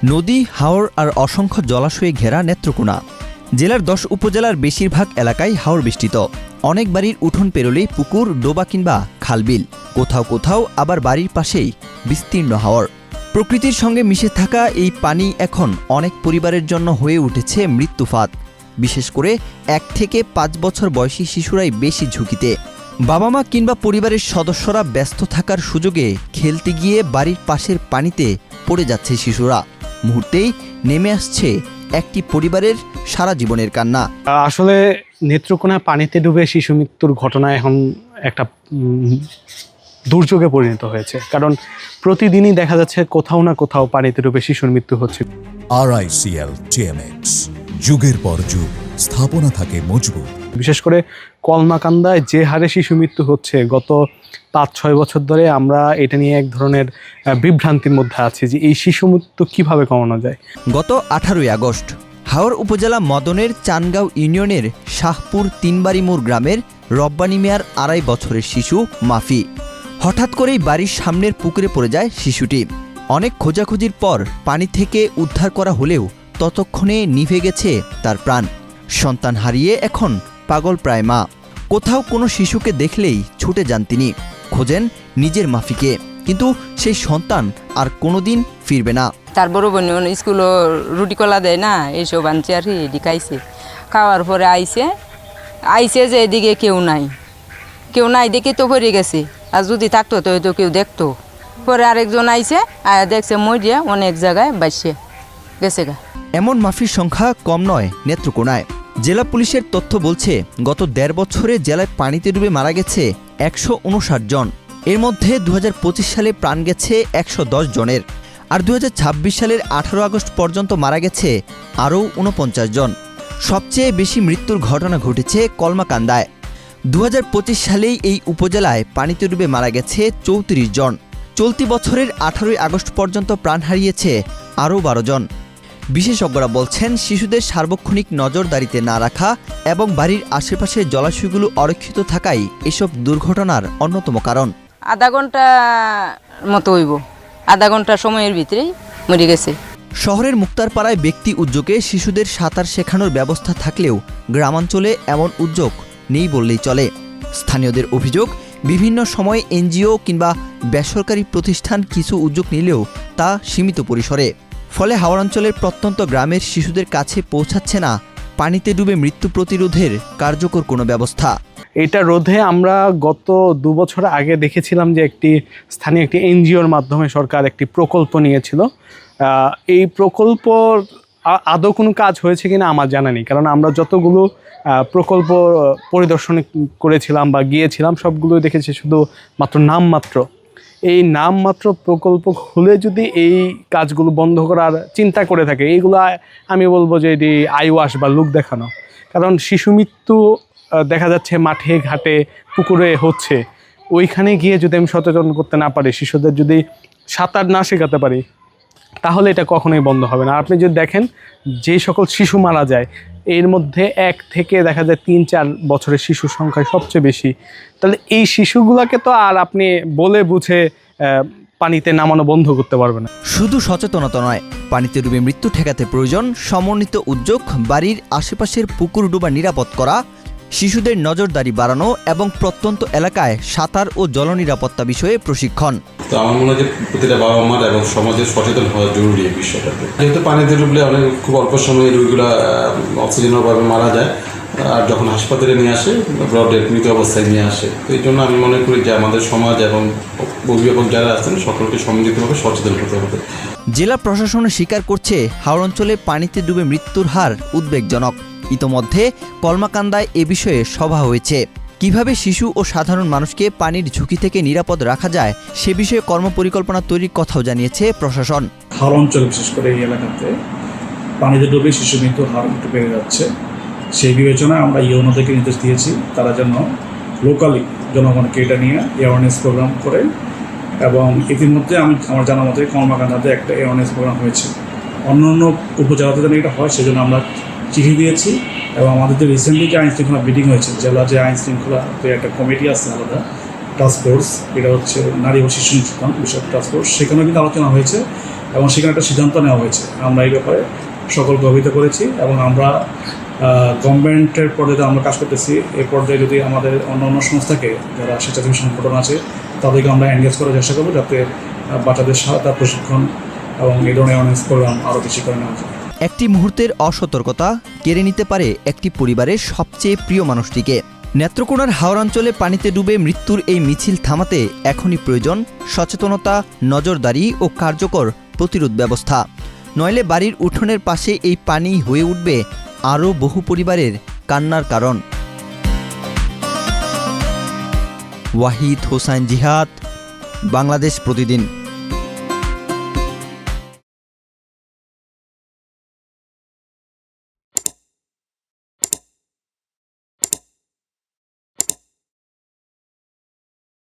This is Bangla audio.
নদী, হাওর আর অসংখ্য জলাশয়ে ঘেরা নেত্রকোনা। জেলার ১০ উপজেলার বেশিরভাগ এলাকায় হাওর বেষ্টিত। অনেক বাড়ির উঠোন পেরোলেই পুকুর, ডোবা কিংবা খালবিল। কোথাও কোথাও আবার বাড়ির পাশেই বিস্তীর্ণ হাওর। প্রকৃতির সঙ্গে মিশে থাকা এই পানি এখন অনেক পরিবারের জন্য হয়ে উঠেছে মৃত্যুফাত। বিশেষ করে ১ থেকে ৫ বছর বয়সী শিশুরাই বেশি ঝুঁকিতে। বাবা মা কিংবা পরিবারের সদস্যরা ব্যস্ত থাকার সুযোগে খেলতে গিয়ে বাড়ির পাশের পানিতে পড়ে যাচ্ছে শিশুরা। মুহূর্তেই নেমে আসছে একটি পরিবারের সারা জীবনের কান্না। আসলে নেত্রকোনা পানিতে ডুবে শিশু মৃত্যুর ঘটনা এখন একটা দুর্যোগে পরিণত হয়েছে, কারণ প্রতিদিনই দেখা যাচ্ছে কোথাও না কোথাও পানিতে ডুবে শিশুর মৃত্যু হচ্ছে। RICL TMX, যুগের পর যুগ স্থাপনা থাকে মজবুত। বিশেষ করে কলমাকান্দায় যে হারে শিশু মৃত্যু হচ্ছে, গত ৫-৬ বছর ধরে আমরা এটা নিয়ে এক ধরনের বিভ্রান্তির মধ্যে আছি যে এই শিশু মৃত্যু কিভাবে কমানো যায়। গত 18ই আগস্ট হাওর উপজেলা মদনের চানগাঁও ইউনিয়নের শাহপুর তিনবাড়িমোড় গ্রামের রব্বানী মিয়ার ২.৫ বছরের শিশু মাফি হঠাৎ করেই বাড়ির সামনের পুকুরে পড়ে যায় শিশুটি। অনেক খোঁজাখুঁজির পর পানি থেকে উদ্ধার করা হলেও ততক্ষণে নিভে গেছে তার প্রাণ। সন্তান হারিয়ে এখন পাগল প্রায় মা। কোথাও কোনো শিশুকে দেখলেই ছুটে যান তিনি, খোঁজেন নিজের মাফিকে, কিন্তু সেই সন্তান আর কোনোদিন ফিরবে না। তার বড় বোন স্কুলও রুটি কলা দেয় না, এইসব আনছে আর কি, এটি খাইছে। খাওয়ার পরে আইসে যে এদিকে কেউ নাই দেখে তো পড়ে গেছে। আর যদি থাকতো তো হয়তো কেউ দেখতো। পরে আরেকজন আইসে দেখছে মরিয়া অনেক জায়গায় বাইসে গেছে গা। এমন মাফির সংখ্যা কম নয় নেত্রকোনায়। জেলা পুলিশের তথ্য বলছে গত ১.৫ বছরে জেলায় পানিতে ডুবে মারা গেছে ১৫৯ জন। এর মধ্যে ২০২৫ সালে প্রাণ গেছে ১১০ জনের, আর ২০২৬ সালের ১৮ আগস্ট পর্যন্ত মারা গেছে আরও ৪৯ জন। সবচেয়ে বেশি মৃত্যুর ঘটনা ঘটেছে কলমাকান্দায়। ২০২৫ সালেই এই উপজেলায় পানিতে ডুবে মারা গেছে ৩৪ জন। চলতি বছরের ১৮ই আগস্ট পর্যন্ত প্রাণ হারিয়েছে আরও ১২ জন। বিশেষজ্ঞরা বলছেন শিশুদের সার্বক্ষণিক নজরদারিতে না রাখা এবং বাড়ির আশেপাশের জলাশয়গুলো অরক্ষিত থাকাই এসব দুর্ঘটনার অন্যতম কারণ। আধা ঘন্টা মতো হইব, আধা ঘন্টা সময়ের ভিতরেই মরে গেছে। শহরের মুক্তারপাড়ায় ব্যক্তি উদ্যোগে শিশুদের সাঁতার শেখানোর ব্যবস্থা থাকলেও গ্রামাঞ্চলে এমন উদ্যোগ নেই বললেই চলে। স্থানীয়দের অভিযোগ, বিভিন্ন সময়ে এনজিও কিংবা বেসরকারি প্রতিষ্ঠান কিছু উদ্যোগ নিলেও তা সীমিত পরিসরে। ফলে হাওর অঞ্চলের প্রত্যন্ত গ্রামের শিশুদের কাছে পৌঁছাচ্ছে না পানিতে ডুবে মৃত্যু প্রতিরোধের কার্যকর কোনো ব্যবস্থা। এটা রোধে আমরা গত ২ বছর আগে দেখেছিলাম যে স্থানীয় একটি এনজিওর মাধ্যমে সরকার একটি প্রকল্প নিয়েছিল। এই প্রকল্প আদৌ কোনো কাজ হয়েছে কিনা আমার জানা নেই, কারণ আমরা যতগুলো প্রকল্প পরিদর্শন করেছিলাম বা গিয়েছিলাম সবগুলো দেখেছি শুধু মাত্র নামমাত্র। এই নামমাত্র প্রকল্প খুলে যদি এই কাজগুলো বন্ধ করার চিন্তা করে থাকে, এইগুলো আমি বলবো যে এটি আইওয়াশ বা লোক দেখানো। কারণ শিশু মৃত্যু দেখা যাচ্ছে মাঠে ঘাটে পুকুরে হচ্ছে, ওইখানে গিয়ে যদি আমি সচেতন করতে না পারি, শিশুদের যদি সাঁতার না শেখাতে পারি, তাহলে এটা কখনোই বন্ধ হবে না। আপনি যদি দেখেন যে সকল শিশু মারা যায়, এর মধ্যে ১ থেকে দেখা যায় ৩-৪ বছরের শিশুর সংখ্যা সবচেয়ে বেশি। তাহলে এই শিশুগুলোকে তো আর আপনি বলে বুঝে পানিতে নামানো বন্ধ করতে পারবেন না। শুধু সচেতনতা নয়, পানিতে ডুবে মৃত্যু ঠেকাতে প্রয়োজন সমন্বিত উদ্যোগ, বাড়ির আশেপাশের পুকুর ডুবা নিরাপদ করা, শিশুদের নজরদারি বাড়ানো এবং প্রত্যন্ত এলাকায় সাঁতার ও জলনিরাপত্তা বিষয়ে প্রশিক্ষণ। তো আমার মনে হয় যে প্রতিটা বাবা মার এবং সমাজের সচেতন হওয়া জরুরি এই বিষয়টাতে। যেহেতু পানিতে ডুবলে অনেক খুব অল্প সময়ে রোগীগুলো অক্সিজেনের অভাবে মারা যায়, আর যখন হাসপাতালে নিয়ে আসে ব্রড ডেথ, মৃত অবস্থায় নিয়ে আসে। তো এই জন্য আমি মনে করি যে আমাদের সমাজ এবং অভিভাবক যারা আছেন সকলকে সম্মিলিতভাবে সচেতন হতে হবে। জেলা প্রশাসন স্বীকার করছে হাওর অঞ্চলে পানিতে ডুবে মৃত্যুর হার উদ্বেগজনক। ইতোমধ্যে কলমাকান্দায় এ বিষয়ে সভা হয়েছে। কিভাবে শিশু ও সাধারণ মানুষকে পানির ঝুঁকি থেকে নিরাপদ রাখা যায় সে বিষয়ে কর্মপরিকল্পনা তৈরির কথাও জানিয়েছে প্রশাসন। হাওর অঞ্চলে বিশেষ করে এই এলাকাতে পানিতে ডুবে শিশু মৃত্যুর হার একটু বেড়ে যাচ্ছে। সেই বিবেচনায় আমরা ইউনোদেরকে নির্দেশ দিয়েছি তারা যেন লোকালি জনগণকে এটা নিয়ে অ্যাওয়ারনেস প্রোগ্রাম করে, এবং ইতিমধ্যে আমার জানা মতে কলমাকান্দাতে একটা অ্যাওয়ারনেস প্রোগ্রাম হয়েছে। অন্য অন্য উপজেলাতে যেন এটা হয় সেজন্য আমরা চিঠি দিয়েছি, এবং আমাদের যে রিসেন্টলি যে আইন শৃঙ্খলা মিটিং হয়েছে, জেলা যে আইন শৃঙ্খলাতে একটা কমিটি আছে আলাদা টাস্ক ফোর্স, এটা হচ্ছে নারী ও শিশু নির্যাতন বিষয়ক টাস্ক ফোর্স, সেখানেও কিন্তু আলোচনা হয়েছে। এবং সেখানে একটা সিদ্ধান্ত নেওয়া হয়েছে। আমরা এই ব্যাপারে সকলকে অবহিত করেছি এবং আমরা গভর্নমেন্টের পর্যায়ে আমরা কাজ করতেছি। এই পর্যায়ে যদি আমাদের অন্য অন্য সংস্থাকে যারা স্বেচ্ছাসেবী সংগঠন আছে তাদেরকে আমরা এনগেজ করার চেষ্টা করবো, যাতে বাচ্চাদের সহায়তা, প্রশিক্ষণ এবং এই ধরনের অ্যাওয়ারনেস প্রোগ্রাম আরও বেশি করে নেওয়া যায়। একটি মুহূর্তের অসতর্কতা কেড়ে নিতে পারে একটি পরিবারের সবচেয়ে প্রিয় মানুষটিকে। নেত্রকোনার হাওর অঞ্চলে পানিতে ডুবে মৃত্যুর এই মিছিল থামাতে এখনই প্রয়োজন সচেতনতা, নজরদারি ও কার্যকর প্রতিরোধ ব্যবস্থা। নইলে বাড়ির উঠোনের পাশে এই পানি হয়ে উঠবে আরও বহু পরিবারের কান্নার কারণ। ওয়াহিদ হোসাইন জিহাদ, বাংলাদেশ প্রতিদিন।